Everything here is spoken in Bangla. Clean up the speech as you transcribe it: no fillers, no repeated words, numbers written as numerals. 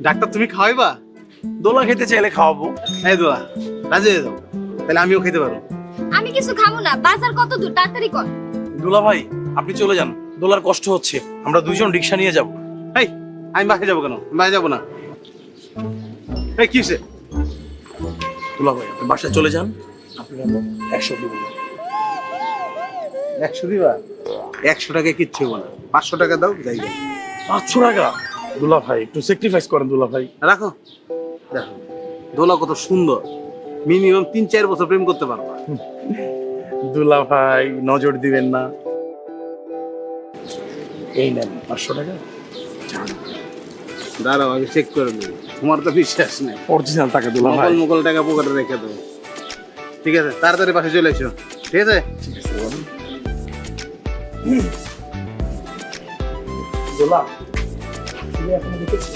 ডাক্তার তুমি খাওয়াইবা? দোলা খেতে চাইলে খাওয়াবো। এই দোলা রাজি হয়ে যাও, তাহলে আমিও খেতে পারবো। আমি কিছু খাবো না, বাজার কত দূর তাড়াতাড়ি কর। দুলা ভাই আপনি চলে যান, দোলার কষ্ট হচ্ছে, আমরা দুইজন রিক্সা নিয়ে যাব। এই আমি বাসায় যাবো কেন? বাসায় যাবো না। এই কিসে? দুলা ভাই আপনি বাসায় চলে যান, আপনি 100 দেবেন। 100 দিবা? 100 টাকা কিচ্ছু হবো না, 500 টাকা দাও যাই যাই। 500 টাকা? দুলা ভাই একটু স্যাক্রিফাইস করেন দুলা ভাই। রাখো। দেখো দোলা কত সুন্দর, মিনিমাম 3-4 বছর প্রেম করতে পারবা। দুলা ভাই নজর দিবেন না। এই নেন 500 টাকা। দাঁড়াও আগে চেক করে নেব, তোমার তো বিশ্বাস নেই। অরিজিনাল টাকা দুলা ভাই। নকল মকল টাকা পকেটে রেখে দেবো। ঠিক আছে তাড়াতাড়ি বাসে চলে এসো, ঠিক আছে? ঠিক আছে বলুন। দুলা, তুমি এখনো দেখেছো?